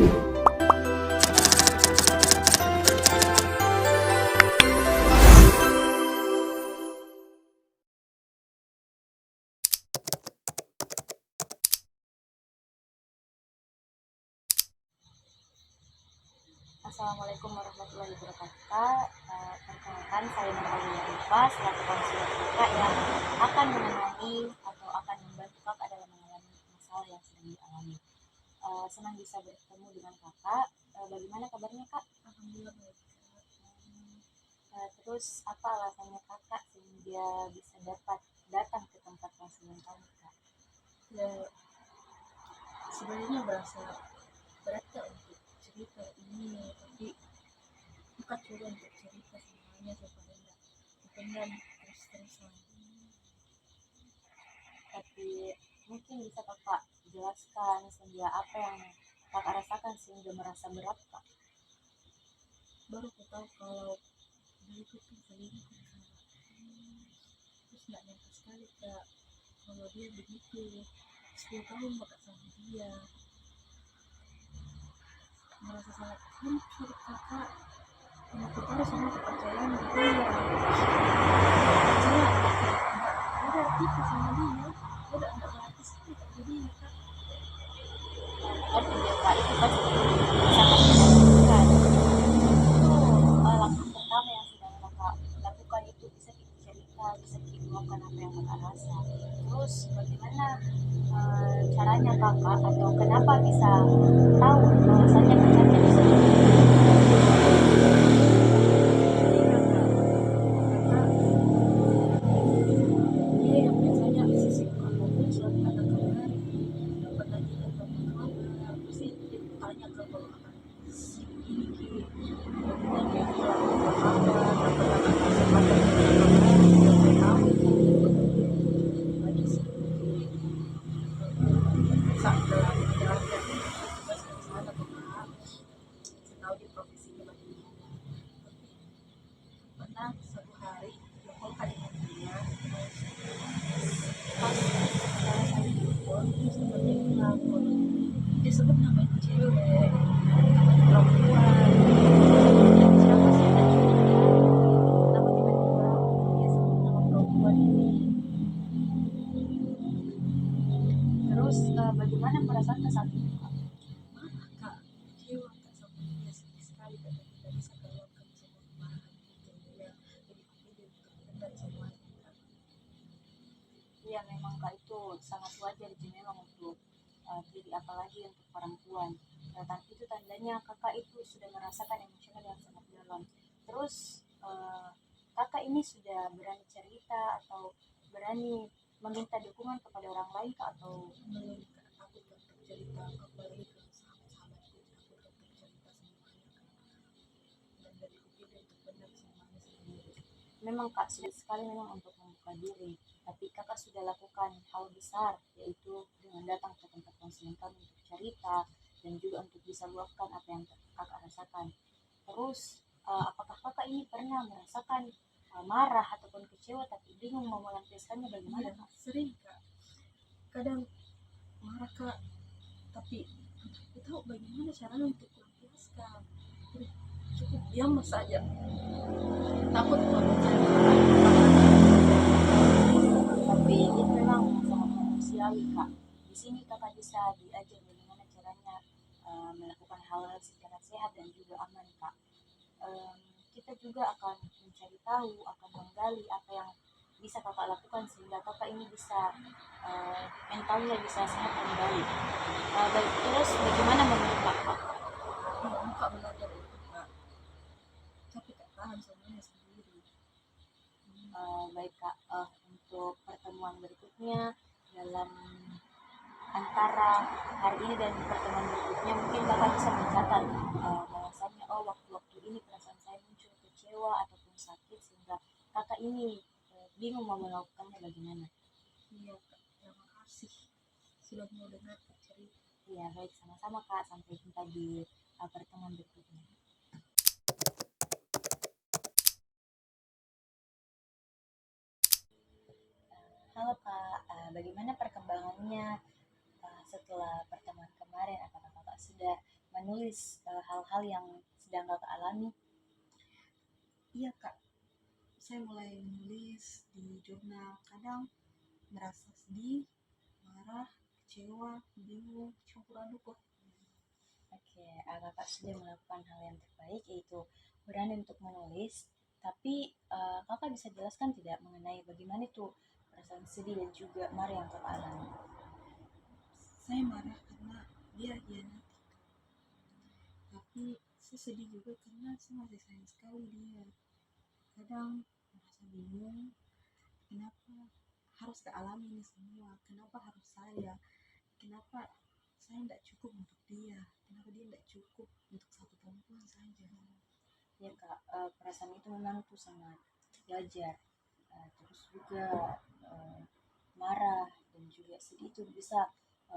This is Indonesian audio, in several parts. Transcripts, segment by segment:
Assalamualaikum warahmatullahi wabarakatuh. Perkenalkan saya Nurul Rifa selaku konselor kakak yang akan menemani atau akan membantu kakak dalam mengalami masalah yang sedang dialami. Senang bisa bertemu dengan kakak. Bagaimana kabarnya kak? Alhamdulillah baik. Terus apa alasannya kakak sehingga bisa dapat datang ke tempat konseling kami kak? Ya, sebenarnya berasa berat ya untuk cerita ini, tapi bukan coba untuk cerita semuanya supaya tidak dipendam terus-terusan. Tapi mungkin bisa kakak jelaskan sehingga apa yang kakak rasakan sehingga merasa berat kak? Baru aku tahu kalau diriku tuh selingkuh sama, terus nggak nyangka sekali kak kalau dia begitu. 10 tahun bakal sama dia, merasa sangat hancur kakak. Yang aku tahu semua kepercayaan dia, saya ada artikel sama dia, udah nggak berarti sekali kak jadinya kak. Ngerti ya kak, itu pasti sangat menyakitkan. Itu langkah pertama yang sedang kakak lakukan itu bisa kita cerita, bisa kita luapkan apa yang kakak rasa. Terus bagaimana caranya kakak atau kenapa bisa tahu bahwasanya pacarnya bisa Dia yang biasanya sesibuk apapun selalu ada kabar, dapat lagi dapat kabar, pasti dia tanya ke kalau akan ini ki, kemudian dia bilang dapat kabar, dapat anak kesempatan yang saya tahu lagi sibuk saat dalam menjalankan tugas dari sana ke Pak, saya tahu dia profesinya bagaimana. Pernah satu hari telepon dengan dia, pas saya telepon terus temannya bilang kalau dia sebut nama cewek, nama perempuan, siapa sih yang curiga, kenapa tiba-tiba dia sebut nama perempuan ini. terus bagaimana perasaan saat itu kak? Marah kak, kecewa kak sama dia, sedih sekali karena tidak bisa keluarkan semua kemarahan itu dia, jadi kepilih untuk pendam semuanya kak. Iya memang kak, itu sangat wajar sih memang untuk diri apalagi untuk perempuan. Itu tandanya kakak itu sudah merasakan emosional yang sangat dalam. Terus kakak ini sudah berani cerita atau berani meminta dukungan kepada orang lain kak, atau Belum kak, takut untuk cerita apalagi ke sahabat-sahabatku, takut untuk cerita semuanya kak, dan dari kepilih untuk pendam semuanya sendiri. memang kak sulit sekali memang untuk membuka diri, tapi kakak sudah lakukan hal besar yaitu dengan datang ke tempat konseling kami untuk cerita dan juga untuk bisa luapkan apa yang kakak rasakan. Terus apakah kakak ini pernah merasakan marah ataupun kecewa tapi bingung mau melampiaskannya, bagaimana Iya, kak? sering kak, kadang marah kak, tapi aku tahu bagaimana caranya untuk melampiaskan. Cukup diam saja, takut kalau saya marah. Tapi itu memang sangat manusiawi kak. Di sini kakak bisa diajar bagaimana caranya melakukan hal secara sehat dan juga aman kak. Em, kita juga akan mencari tahu, akan menggali apa yang bisa kakak lakukan sehingga kakak ini bisa mentalnya bisa sehat kembali. Baik, terus bagaimana menurut kakak? Iya kak, belajar itu kak, tapi tak tahan semuanya sendiri. Baik kak, untuk pertemuan berikutnya dalam antara hari ini dan pertemuan berikutnya mungkin kakak bisa mencatat bahwasanya oh waktu-waktu ini perasaan saya muncul kecewa ataupun sakit sehingga kakak ini bingung mau melakukannya bagaimana. Iya kak, terima kasih sudah mau dengar cerita. Iya baik, sama-sama kak, sampai jumpa di pertemuan berikutnya. Halo kak, bagaimana perkembangannya setelah pertemuan kemarin, apakah kakak sudah menulis hal-hal yang sedang kakak alami? Iya kak, saya mulai menulis di jurnal. Kadang merasa sedih, marah, kecewa, bingung, campur aduk kok. Oke, kakak sudah melakukan hal yang terbaik yaitu berani untuk menulis. Tapi kakak bisa jelaskan tidak mengenai bagaimana itu perasaan sedih dan juga marah yang kakak alami? Saya marah karena dia hianati. Tapi saya sedih juga karena saya masih sayang sekali dia. Kadang merasa bingung, kenapa harus kealami ini semua? Kenapa harus saya? Kenapa saya tidak cukup untuk dia? Kenapa dia tidak cukup untuk satu perempuan saja? Ya kak, perasaan itu memang tuh sangat wajar. Terus juga marah dan juga sedih itu bisa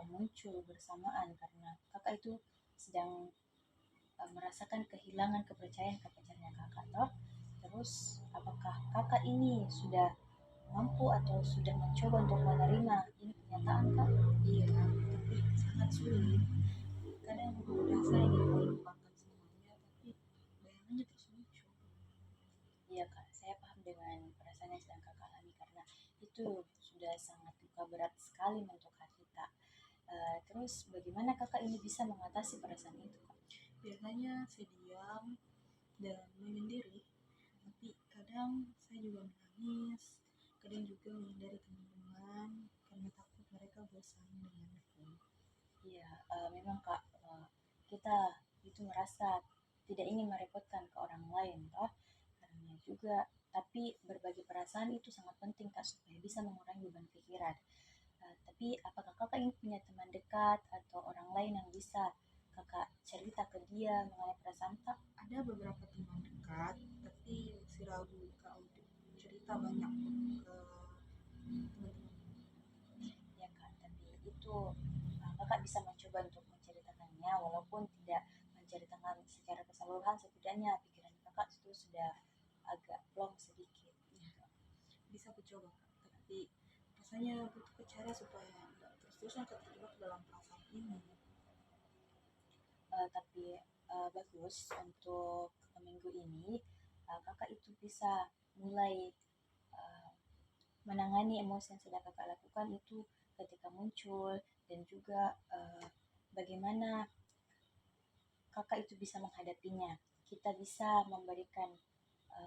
muncul bersamaan karena kakak itu sedang merasakan kehilangan kepercayaan ke pacarnya kakak toh. Terus apakah kakak ini sudah mampu atau sudah mencoba untuk menerima ini kenyataan kak? Iya, tapi sangat sulit. Kadang merasa ingin melupakan semuanya, tapi bayangannya terus muncul. Iya kak, saya paham dengan perasaan yang sedang kakak alami karena itu sudah sangat luka berat sekali untuk hati kak. Terus bagaimana kakak ini bisa mengatasi perasaan itu kak? Biasanya saya diam dan menyendiri, tapi kadang saya juga menangis, kadang juga menghindari teman-teman karena takut mereka bosan denganku. Iya, memang kak, kita itu merasa tidak ingin merepotkan ke orang lain toh, karena juga tapi berbagi perasaan itu sangat penting kak supaya bisa mengurangi beban pikiran. Tapi apakah kakak ini punya teman dekat atau orang lain yang bisa kakak cerita ke dia mengenai perasaan kak? Ada beberapa teman dekat, tapi masih ragu kak untuk cerita banyak ke teman-teman. Ya kak, tapi itu kakak bisa mencoba untuk menceritakannya walaupun tidak menceritakan secara keseluruhan, setidaknya pikiran kakak itu sudah agak plong sedikit gitu. Bisa aku coba kak, tapi rasanya butuh cara supaya tidak terus-terusan terjebak dalam perasaan ini. Tapi bagus untuk minggu ini kakak itu bisa mulai uh, menangani emosi yang sedang kakak lakukan itu ketika muncul, dan juga bagaimana kakak itu bisa menghadapinya. Kita bisa memberikan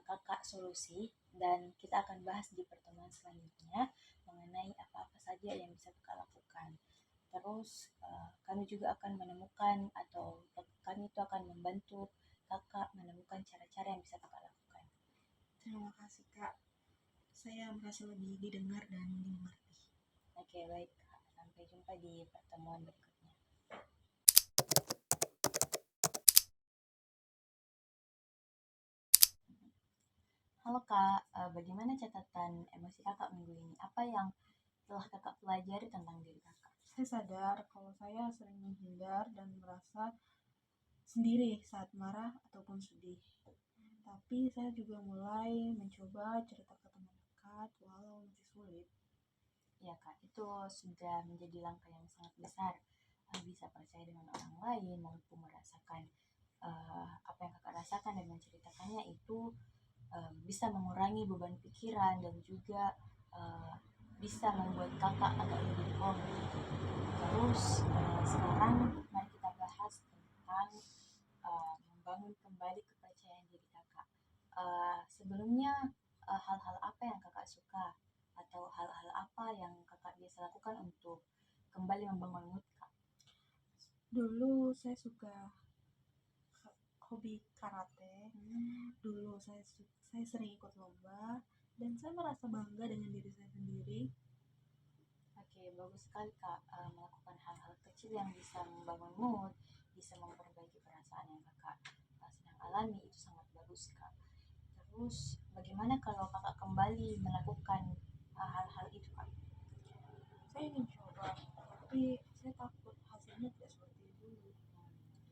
kakak solusi dan kita akan bahas di pertemuan selanjutnya mengenai apa-apa saja yang bisa kakak lakukan. Terus kami juga akan menemukan atau kami itu akan membantu kakak menemukan cara-cara yang bisa kakak lakukan. Terima kasih kak, saya merasa lebih didengar dan dimengerti. Oke, baik kak. Sampai jumpa di pertemuan berikutnya. Halo kak, bagaimana catatan emosi kakak minggu ini? Apa yang telah kakak pelajari tentang diri kakak? Saya sadar kalau saya sering menghindar dan merasa sendiri saat marah ataupun sedih. Tapi saya juga mulai mencoba cerita ke teman dekat walau masih sulit. Ya kak, itu sudah menjadi langkah yang sangat besar. Bisa percaya dengan orang lain, mampu merasakan apa yang kakak rasakan dan menceritakannya itu bisa mengurangi beban pikiran dan juga bisa membuat kakak agak lebih plong. Terus sekarang mari kita bahas tentang membangun kembali kepercayaan diri kakak. Sebelumnya hal-hal apa yang kakak suka atau hal-hal apa yang kakak biasa lakukan untuk kembali membangun mood kak? Dulu saya suka hobi karate. Dulu saya sering ikut lomba dan saya merasa bangga dengan diri saya sendiri. Oke, bagus sekali kak, melakukan hal-hal kecil yang bisa membangun mood, bisa memperbaiki perasaan yang kakak sedang alami, itu sangat bagus kak. Terus bagaimana kalau kakak kembali melakukan hal-hal itu kak? Saya ingin coba, tapi saya takut hasilnya tidak seperti dulu.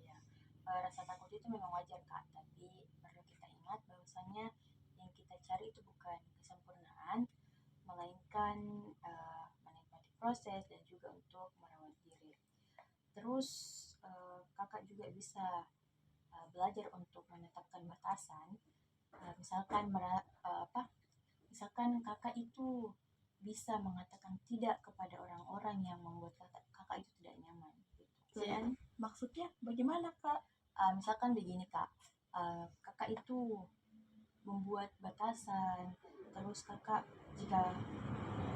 Ya, rasa takut itu memang wajar kak, tapi perlu kita ingat bahwasanya yang kita cari itu bukan kesempurnaan, melainkan menikmati proses dan juga untuk merawat diri. Terus kakak juga bisa belajar untuk menetapkan batasan. Misalkan kakak itu bisa mengatakan tidak kepada orang-orang yang membuat kakak itu tidak nyaman gitu. Dan Maksudnya bagaimana, Kak? misalkan begini kak, kakak itu membuat batasan, terus kakak jika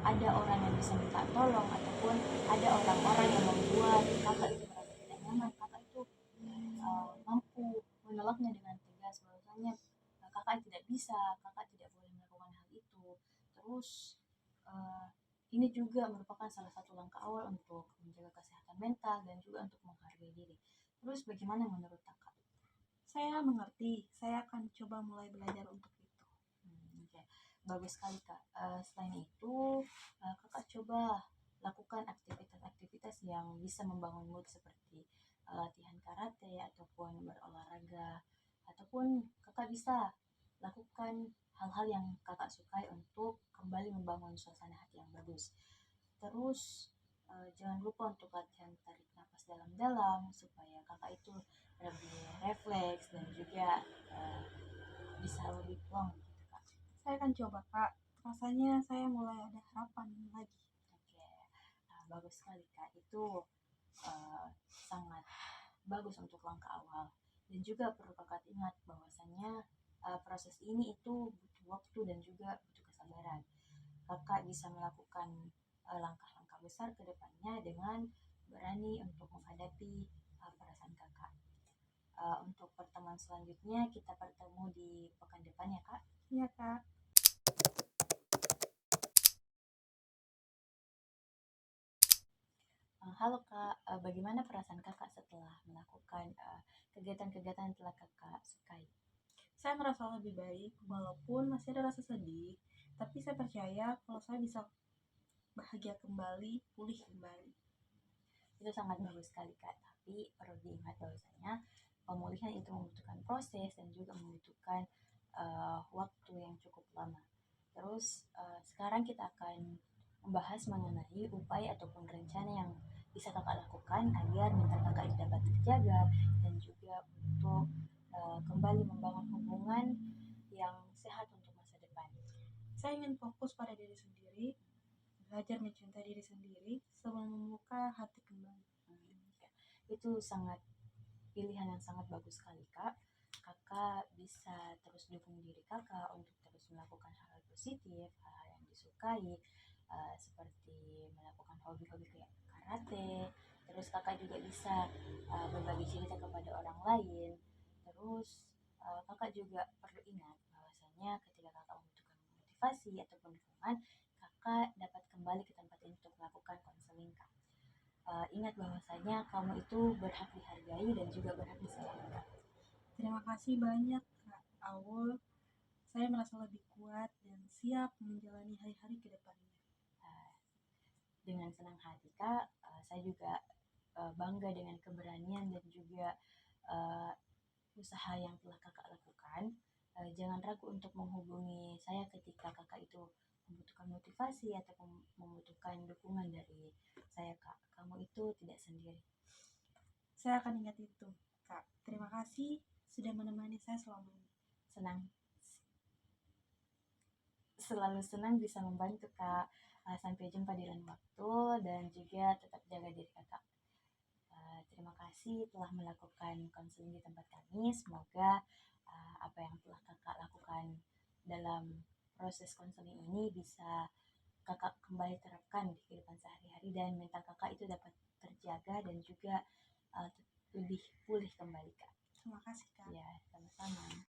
ada orang yang bisa minta tolong ataupun ada orang-orang yang membuat kakak itu merasa tidak nyaman, kakak itu mampu menolaknya dengan tegas bahwasanya kakak tidak bisa, kakak tidak boleh melakukan hal itu. Terus ini juga merupakan salah satu langkah awal untuk menjaga kesehatan mental dan juga untuk menghargai diri. Terus bagaimana menurut kakak? Saya mengerti. Saya akan coba mulai belajar untuk itu. Oke. Bagus sekali kak. Selain itu, kakak coba lakukan aktivitas-aktivitas yang bisa membangun mood seperti latihan karate ataupun berolahraga, ataupun kakak bisa lakukan hal-hal yang kakak sukai untuk kembali membangun suasana hati yang bagus. Terus jangan lupa untuk latihan tarik nafas dalam-dalam supaya kakak itu lebih refleks dan juga bisa lebih plong gitu kak. Saya akan coba, Kak. Rasanya saya mulai ada harapan lagi. Oke, bagus sekali kak. Itu sangat bagus untuk langkah awal. Dan juga perlu kakak ingat bahwasanya proses ini itu butuh waktu dan juga butuh kesabaran. Kakak bisa melakukan langkah-langkah besar ke depannya dengan berani untuk menghadapi perasaan kakak. Untuk pertemuan selanjutnya kita bertemu di pekan depan ya kak. Iya, Kak. Halo kak, bagaimana perasaan kakak setelah melakukan kegiatan-kegiatan yang telah kakak sukai? Saya merasa lebih baik, walaupun masih ada rasa sedih, tapi saya percaya kalau saya bisa bahagia kembali, pulih kembali. Itu sangat bagus sekali kak, tapi perlu diingat bahwasanya pemulihan itu membutuhkan proses dan juga membutuhkan waktu yang cukup lama. Terus sekarang kita akan membahas mengenai upaya ataupun rencana yang bisa kakak lakukan agar mental kakak itu dapat terjaga dan juga untuk kembali membangun hubungan yang sehat untuk masa depan. Saya ingin fokus pada diri sendiri, belajar mencintai diri sendiri sebelum membuka hati kembali. Itu sangat pilihan yang sangat bagus sekali kak. Kakak bisa terus dukung diri kakak untuk terus melakukan hal-hal positif, hal-hal yang disukai, seperti melakukan hobi-hobi kayak karate. Terus kakak juga bisa berbagi cerita kepada orang lain. Terus kakak juga perlu ingat bahwasanya ketika kakak membutuhkan motivasi ataupun dukungan, kakak dapat kembali ke tempat ini untuk melakukan konseling kak. Ingat bahwasanya kamu itu berhak dihargai dan juga berhak disayangi. Terima kasih banyak, Kak Aul. Saya merasa lebih kuat dan siap menjalani hari-hari ke depannya. Dengan senang hati kak, saya juga bangga dengan keberanian dan juga usaha yang telah kakak lakukan. Jangan ragu untuk menghubungi saya ketika kakak itu membutuhkan motivasi atau membutuhkan dukungan dari saya kak. Kamu itu tidak sendiri. Saya akan ingat itu, Kak. Terima kasih sudah menemani saya selama ini. Senang, selalu senang bisa membantu kak. Sampai jumpa di lain waktu dan juga tetap jaga diri kakak. Terima kasih telah melakukan konseling di tempat kami. Semoga apa yang telah kakak lakukan dalam proses konseling ini bisa kakak kembali terapkan di kehidupan sehari-hari dan mental kakak itu dapat terjaga dan juga lebih pulih kembali kak. Terima kasih, Kak. Ya, sama-sama.